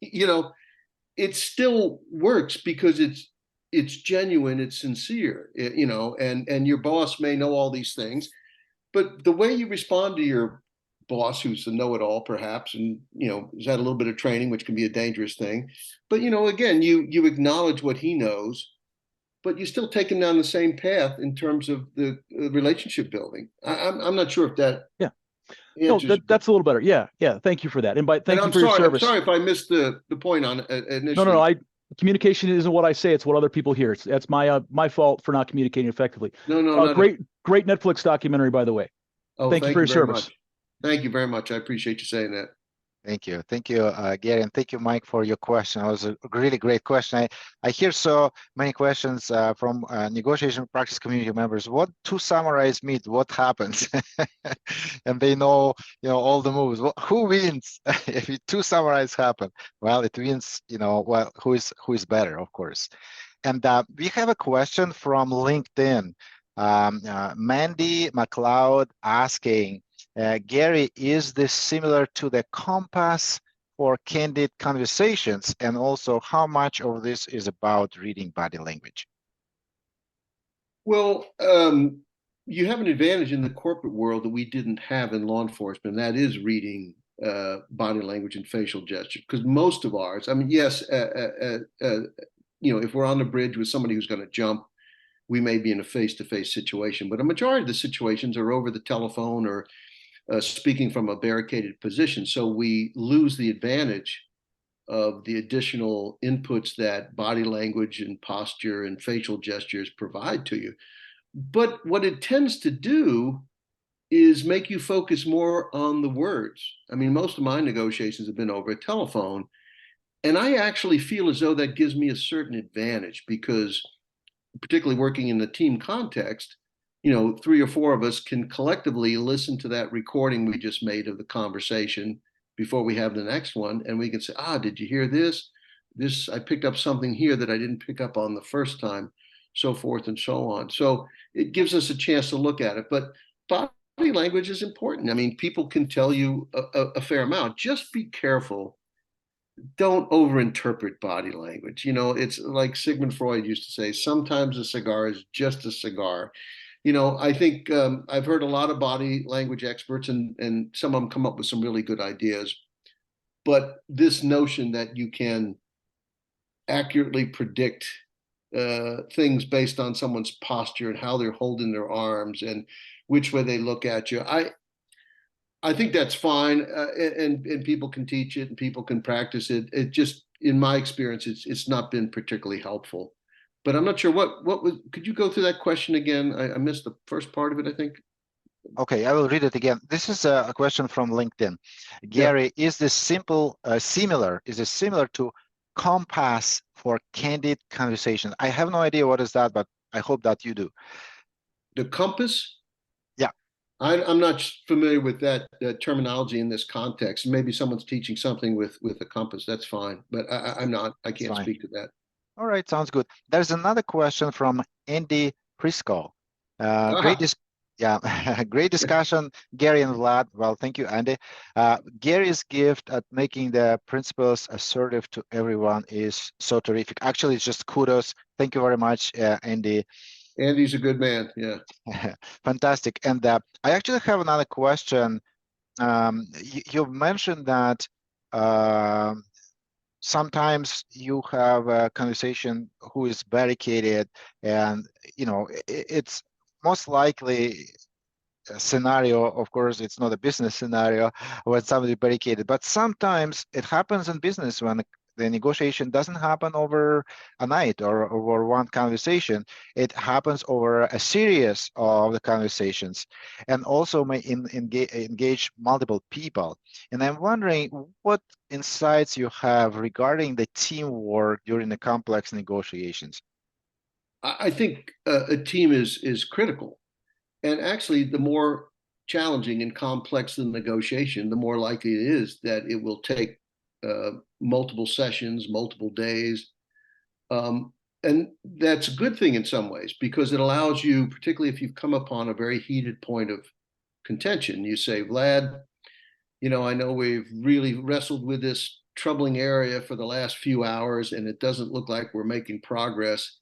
It still works because it's genuine, it's sincere, and your boss may know all these things, but the way you respond to your boss, who's a know-it-all perhaps, and has had a little bit of training, which can be a dangerous thing, but again, you acknowledge what he knows, but you still take him down the same path in terms of the relationship building. I'm not sure if that. Yeah. No, that's a little better. Yeah. Thank you for that. And thank you for your service. I'm sorry if I missed the point on initially. No. Communication isn't what I say; it's what other people hear. That's my fault for not communicating effectively. No. Great Netflix documentary, by the way. Oh, thank you for your service. Much. Thank you very much. I appreciate you saying that. Thank you, Gary, and thank you, Mike, for your question. It was a really great question. I hear so many questions from negotiation practice community members. What to summarize mean? What happens? And they know, all the moves. Who wins if two summarize happen? Well, it wins. Well, who is better, of course. And we have a question from LinkedIn. Mandy McLeod asking. Gary, is this similar to the compass for candid conversations? And also, how much of this is about reading body language? Well, you have an advantage in the corporate world that we didn't have in law enforcement. That is reading body language and facial gesture. Because most of ours, I mean, yes, if we're on the bridge with somebody who's going to jump, we may be in a face-to-face situation. But a majority of the situations are over the telephone or speaking from a barricaded position. So we lose the advantage of the additional inputs that body language and posture and facial gestures provide to you. But what it tends to do is make you focus more on the words. I mean, most of my negotiations have been over a telephone, and I actually feel as though that gives me a certain advantage because, particularly working in the team context, 3 or 4 of us can collectively listen to that recording we just made of the conversation before we have the next one, and we can say, did you hear this? I picked up something here that I didn't pick up on the first time, so forth and so on. So it gives us a chance to look at it. But body language is important. I mean, people can tell you a fair amount. Just be careful. Don't overinterpret body language. It's like Sigmund Freud used to say, sometimes a cigar is just a cigar. I think I've heard a lot of body language experts, and some of them come up with some really good ideas. But this notion that you can accurately predict things based on someone's posture and how they're holding their arms and which way they look at you, I think that's fine, and people can teach it and people can practice it. It just, in my experience, it's not been particularly helpful. But I'm not sure what was. Could you go through that question again? I missed the first part of it, I think. Okay, I will read it again. This is a question from LinkedIn. Gary, is this similar to Compass for candid conversation? I have no idea what is that, but I hope that you do. The compass? Yeah. I'm not familiar with that terminology in this context. Maybe someone's teaching something with a compass. That's fine, but I'm not. I can't speak to that. All right, sounds good. There's another question from Andy Prisco. Great discussion, Gary and Vlad. Well, thank you, Andy. Gary's gift at making the principles assertive to everyone is so terrific. Actually, it's just kudos. Thank you very much, Andy. Andy's a good man. Yeah. Fantastic. And I actually have another question. You've mentioned that sometimes you have a conversation who is barricaded, and it's most likely a scenario. Of course, it's not a business scenario when somebody barricaded, but sometimes it happens in business when the negotiation doesn't happen over a night or over one conversation. It happens over a series of the conversations, and also may engage multiple people. And I'm wondering what insights you have regarding the teamwork during the complex negotiations. I think a team is critical. And actually, the more challenging and complex the negotiation, the more likely it is that it will take multiple sessions, multiple days. And that's a good thing in some ways, because it allows you, particularly if you've come upon a very heated point of contention, you say, Vlad, I know we've really wrestled with this troubling area for the last few hours, and it doesn't look like we're making progress.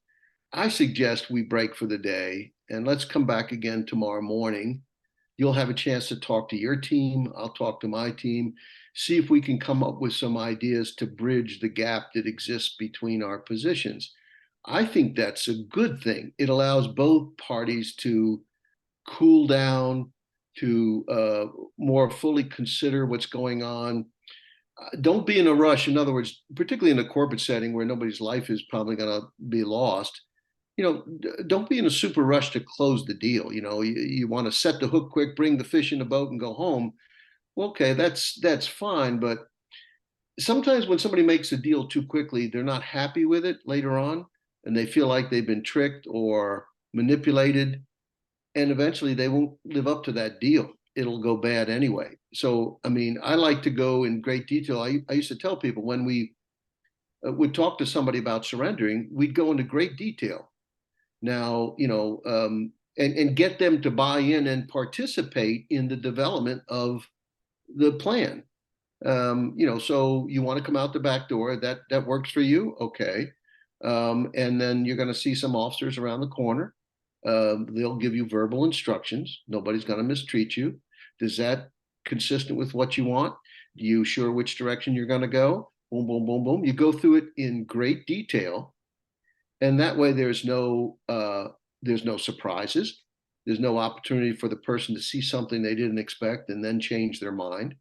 I suggest we break for the day and let's come back again tomorrow morning. You'll have a chance to talk to your team. I'll talk to my team, see if we can come up with some ideas to bridge the gap that exists between our positions. I think that's a good thing. It allows both parties to cool down, to more fully consider what's going on. Don't be in a rush. In other words, particularly in a corporate setting where nobody's life is probably going to be lost, don't be in a super rush to close the deal. You want to set the hook quick, bring the fish in the boat and go home. Well, okay, that's fine. But sometimes when somebody makes a deal too quickly, they're not happy with it later on, and they feel like they've been tricked or manipulated, and eventually they won't live up to that deal. It'll go bad anyway. So, I mean, I like to go in great detail. I used to tell people when we would talk to somebody about surrendering, we'd go into great detail. Now, and get them to buy in and participate in the development of the plan. So you want to come out the back door, that works for you, okay. And then you're going to see some officers around the corner. They'll give you verbal instructions. Nobody's going to mistreat you. Is that consistent with what you want? You sure which direction you're going to go? Boom, boom, boom, boom. You go through it in great detail. And that way there's no surprises. There's no opportunity for the person to see something they didn't expect and then change their mind.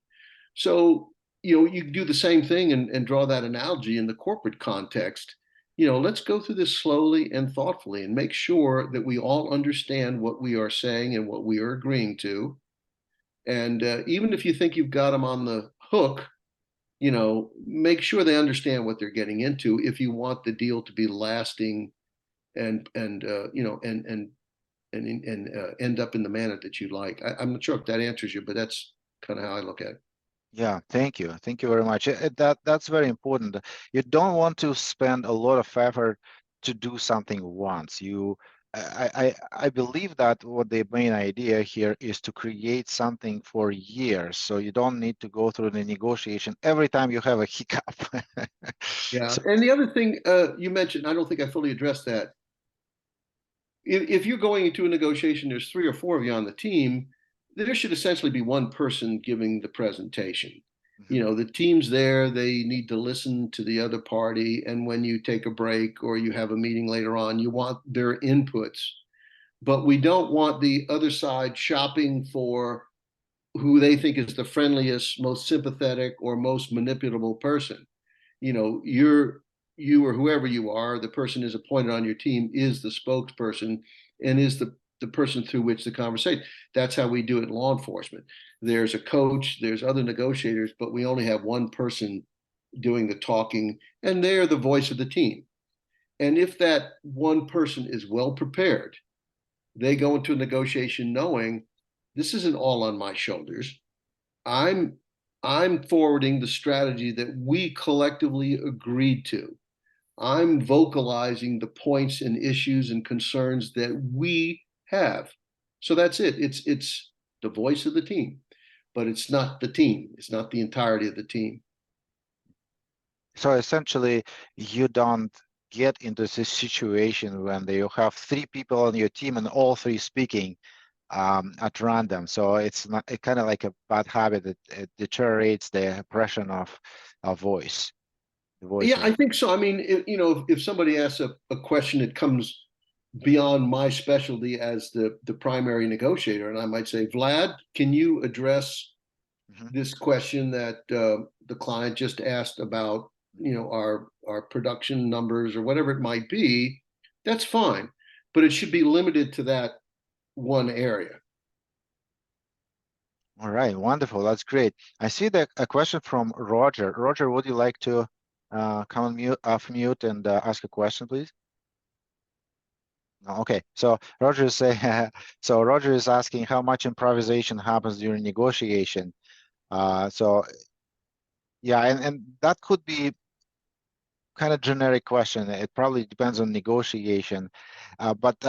So you do the same thing and draw that analogy in the corporate context. Let's go through this slowly and thoughtfully and make sure that we all understand what we are saying and what we are agreeing to. And even if you think you've got them on the hook, make sure they understand what they're getting into if you want the deal to be lasting and end up in the manner that you like. I'm not sure if that answers you, but that's kind of how I look at it. Yeah, thank you very much. That's very important. You don't want to spend a lot of effort to do something once. I believe that what the main idea here is to create something for years, so you don't need to go through the negotiation every time you have a hiccup. Yeah, So, and the other thing you mentioned, I don't think I fully addressed that. If you're going into a negotiation, there's 3 or 4 of you on the team, there should essentially be one person giving the presentation. The team's there, they need to listen to the other party, and when you take a break or you have a meeting later on, you want their inputs. But we don't want the other side shopping for who they think is the friendliest, most sympathetic, or most manipulable person. You or whoever you are, the person is appointed on your team is the spokesperson and is the person through which the conversation. That's how we do it in law enforcement. There's a coach, there's other negotiators, but we only have one person doing the talking, and they're the voice of the team. And if that one person is well prepared, they go into a negotiation knowing this isn't all on my shoulders. I'm forwarding the strategy that we collectively agreed to. I'm vocalizing the points and issues and concerns that we have. So that's it. It's the voice of the team, but it's not the team. It's not the entirety of the team. so essentially, you don't get into this situation when you have 3 people on your team and all 3 speaking at random. So it's not kind of like a bad habit. It deteriorates the impression of a voice. Yeah, I think so. I mean, if somebody asks a question that comes beyond my specialty as the primary negotiator, and I might say, Vlad, can you address this question that the client just asked about, our production numbers or whatever it might be? That's fine, but it should be limited to that one area. All right, wonderful. That's great. I see a question from Roger. Roger, would you like to come on mute, off mute, and ask a question, please? No, okay. So Roger is saying, so Roger is asking how much improvisation happens during negotiation. So yeah, and that could be kind of generic question. It probably depends on negotiation. But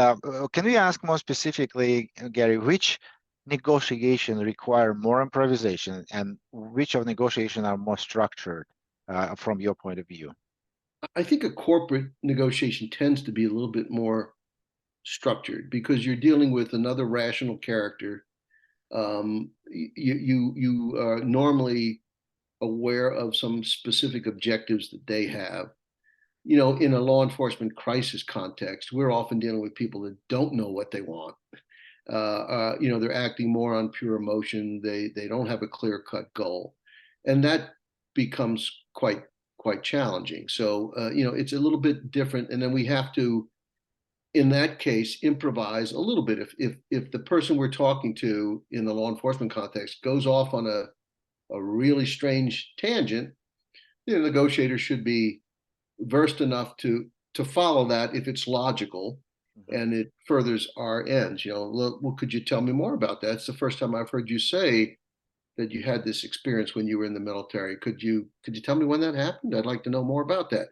can we ask more specifically, Gary, which negotiation require more improvisation and which of negotiation are more structured from your point of view? I think a corporate negotiation tends to be a little bit more structured because you're dealing with another rational character. You are normally aware of some specific objectives that they have. In a law enforcement crisis context, we're often dealing with people that don't know what they want. They're acting more on pure emotion. They don't have a clear-cut goal, and that becomes quite challenging. So it's a little bit different, and then we have to, in that case, improvise a little bit. If the person we're talking to in the law enforcement context goes off on a really strange tangent, the negotiator should be versed enough to follow that if it's logical and it furthers our ends. Well, could you tell me more about that? It's the first time I've heard you say that you had this experience when you were in the military. Could you tell me when that happened? I'd like to know more about that.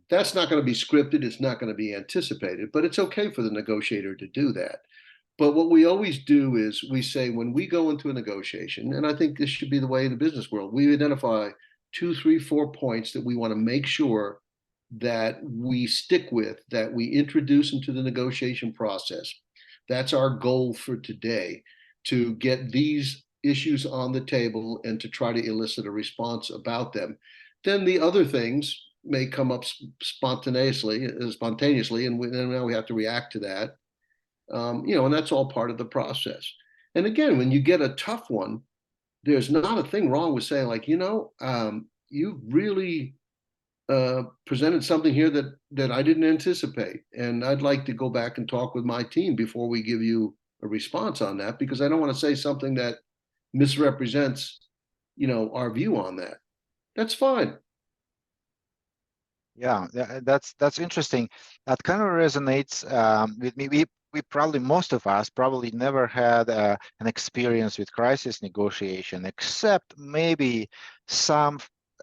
That's not going to be scripted. It's not going to be anticipated, but it's okay for the negotiator to do that. But what we always do is we say when we go into a negotiation, and I think this should be the way in the business world, we identify 2, 3, 4 points that we want to make sure that we stick with, that we introduce into the negotiation process. That's our goal for today, to get these issues on the table and to try to elicit a response about them. Then the other things may come up spontaneously, and then now we have to react to that. And that's all part of the process. And again, when you get a tough one, there's not a thing wrong with saying like, you really presented something here that I didn't anticipate, and I'd like to go back and talk with my team before we give you a response on that, because I don't want to say something that misrepresents, our view on that. That's fine. Yeah, that's interesting. That kind of resonates with me. We probably, most of us probably never had an experience with crisis negotiation, except maybe some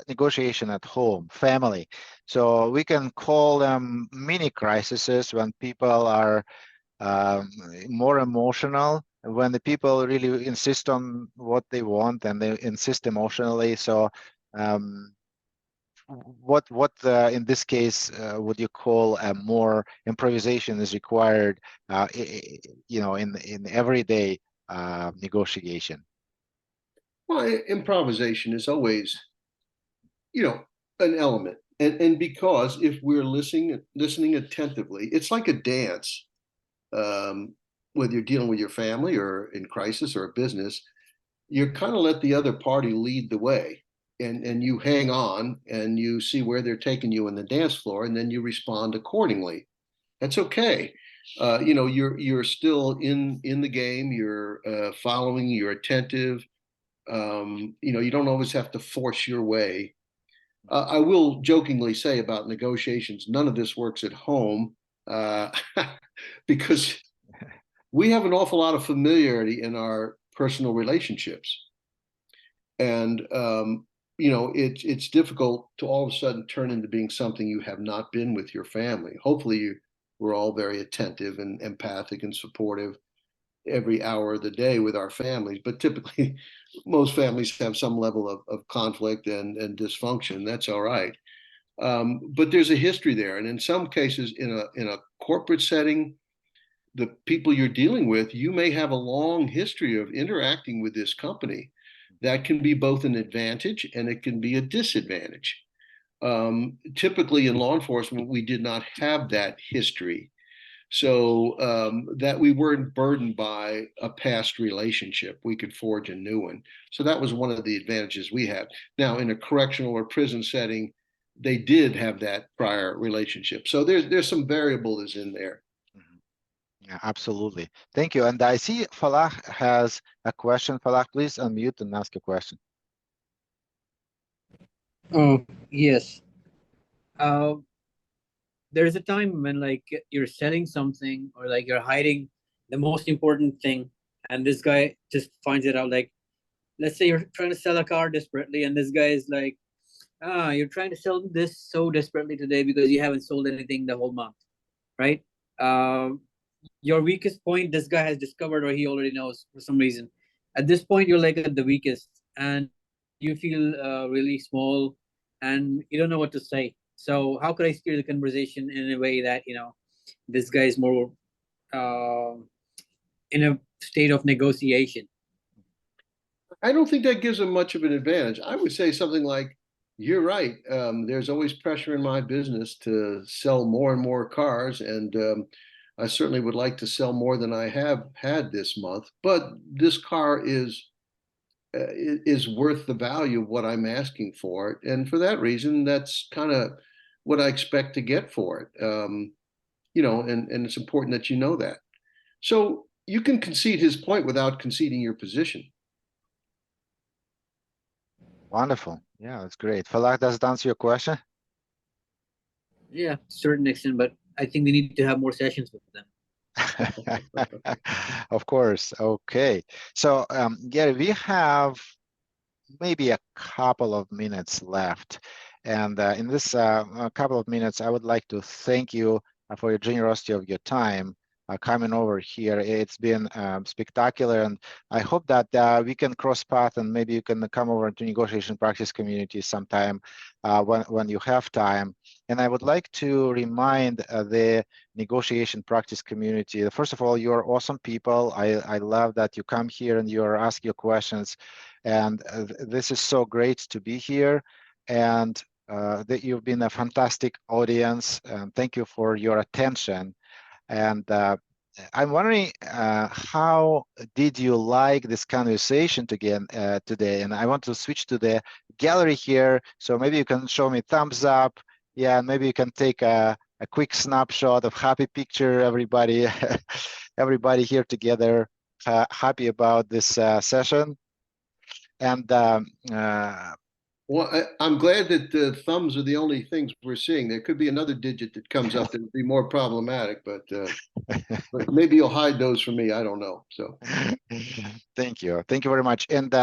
negotiation at home, family. So we can call them mini crises when people are more emotional, when the people really insist on what they want and they insist emotionally. So what in this case would you call more improvisation is required, in everyday negotiation? Well, improvisation is always, an element. And because if we're listening attentively, it's like a dance. Whether you're dealing with your family or in crisis or a business, you kind of let the other party lead the way, and you hang on and you see where they're taking you in the dance floor, and then you respond accordingly. That's okay. You're still in the game. You're following. You're attentive. You don't always have to force your way. I will jokingly say about negotiations, none of this works at home, because we have an awful lot of familiarity in our personal relationships. And, it's difficult to all of a sudden turn into being something you have not been with your family. Hopefully, we're all very attentive and empathic and supportive every hour of the day with our families. But typically, most families have some level of conflict and dysfunction. That's all right. But there's a history there. And in some cases, in a corporate setting, the people you're dealing with, you may have a long history of interacting with this company. That can be both an advantage and it can be a disadvantage. Typically in law enforcement, we did not have that history. So that we weren't burdened by a past relationship. We could forge a new one. So that was one of the advantages we had. Now, in a correctional or prison setting, they did have that prior relationship. So there's some variables in there. Yeah, absolutely. Thank you. And I see Falah has a question. Falah, please unmute and ask a question. Oh, yes. Uh, there's a time when like you're selling something or like you're hiding the most important thing, and this guy just finds it out. Like, let's say you're trying to sell a car desperately, and this guy is like, you're trying to sell this so desperately today because you haven't sold anything the whole month, right? Your weakest point, this guy has discovered, or he already knows for some reason. At this point, you're like at the weakest, and you feel really small, and you don't know what to say. So, how could I steer the conversation in a way that this guy is more in a state of negotiation? I don't think that gives them much of an advantage. I would say something like, you're right. There's always pressure in my business to sell more and more cars. And I certainly would like to sell more than I have had this month. But this car is worth the value of what I'm asking for it. And for that reason, that's kind of what I expect to get for it. And it's important that you know that. So you can concede his point without conceding your position. Wonderful. Yeah, that's great. Falah, does that answer your question? Yeah, certain extent, but I think we need to have more sessions with them. Of course. Okay. So, Gary, we have maybe a couple of minutes left. And in this couple of minutes, I would like to thank you for your generosity of your time coming over here. It's been spectacular, and I hope that we can cross path and maybe you can come over to negotiation practice community sometime when you have time. And I would like to remind the negotiation practice community, first of all, you're awesome people. I love that you come here and you're asking your questions. And this is so great to be here. And that you've been a fantastic audience. Thank you for your attention. And I'm wondering how did you like this conversation again today? And I want to switch to the gallery here. So maybe you can show me thumbs up. Yeah, and maybe you can take a quick snapshot of happy picture, everybody, everybody here together, happy about this session. And well, I'm glad that the thumbs are the only things we're seeing. There could be another digit that comes up that would be more problematic, but maybe you'll hide those from me. I don't know. So thank you very much. And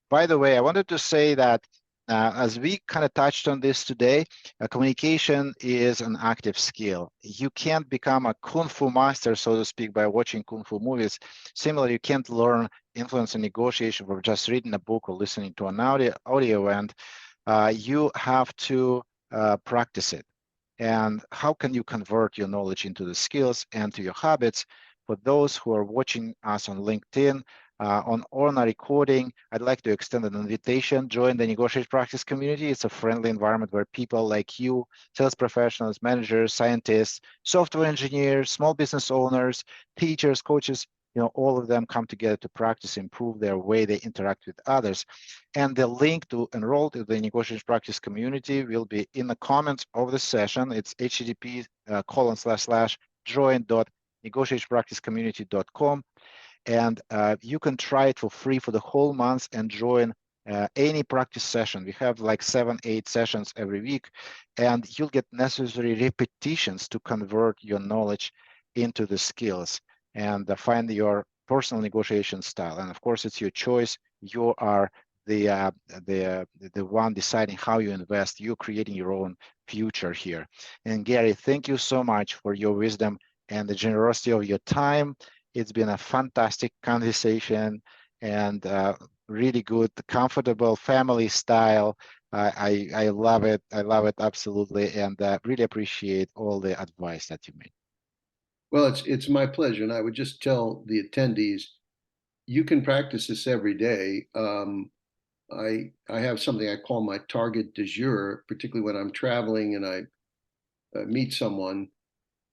by the way, I wanted to say that as we kind of touched on this today, communication is an active skill. You can't become a kung fu master, so to speak, by watching kung fu movies. Similarly, you can't learn influence and negotiation from just reading a book or listening to an audio event. You have to practice it. And how can you convert your knowledge into the skills and to your habits? For those who are watching us on LinkedIn, on a recording, I'd like to extend an invitation. Join the Negotiate Practice community. It's a friendly environment where people like you, sales professionals, managers, scientists, software engineers, small business owners, teachers, coaches, all of them come together to practice, improve their way they interact with others. And the link to enroll to the Negotiation Practice community will be in the comments of the session. It's http://join.negotiationpracticecommunity.com. And you can try it for free for the whole month and join any practice session. We have like 7-8 sessions every week, and you'll get necessary repetitions to convert your knowledge into the skills and find your personal negotiation style. And of course, it's your choice. You are the one deciding how you invest. You're creating your own future here. And Gary, thank you so much for your wisdom and the generosity of your time. It's been a fantastic conversation and really good, comfortable family style. I love it. I love it absolutely, and really appreciate all the advice that you made. well, it's my pleasure, and I would just tell the attendees, you can practice this every day. I have something I call my target du jour, particularly when I'm traveling and I meet someone.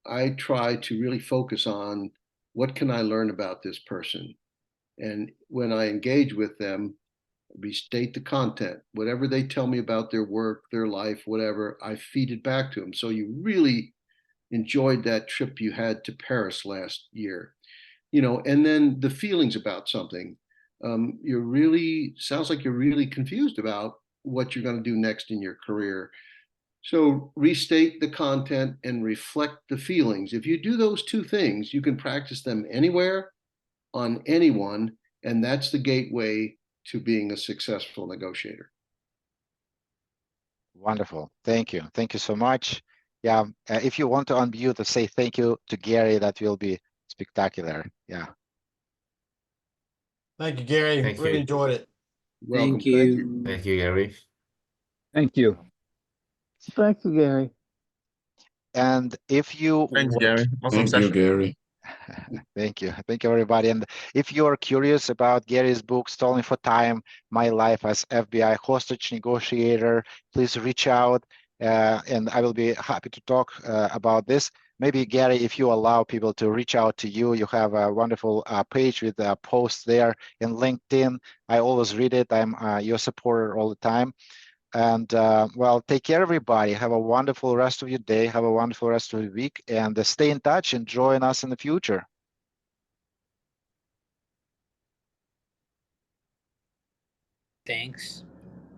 I try to really focus on what can I learn about this person, and when I engage with them, restate the content. Whatever they tell me about their work, their life, whatever, I feed it back to them. So you really enjoyed that trip you had to Paris last year, and then the feelings about something. You're really, sounds like you're really confused about what you're going to do next in your career. So restate the content and reflect the feelings. If you do those two things, you can practice them anywhere, on anyone, and that's the gateway to being a successful negotiator. Wonderful. Thank you. Thank you so much. Yeah, if you want to unmute to say thank you to Gary, that will be spectacular. Yeah. Thank you, Gary. Thank Really you. enjoyed it. Welcome. Thank you. Thank you, Gary. Thank you. Thank you, Gary. And if you Thanks, would, Gary. Awesome session. Gary. thank you, everybody. And if you are curious about Gary's book, Stalling for Time: My Life as FBI Hostage Negotiator, please reach out, and I will be happy to talk about this. Maybe Gary, if you allow people to reach out to you, you have a wonderful page with posts there in LinkedIn. I always read it. I'm your supporter all the time. And well, take care, everybody. Have a wonderful rest of your day. Have a wonderful rest of your week, and stay in touch and join us in the future. Thanks.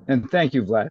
And thank you, Vlad.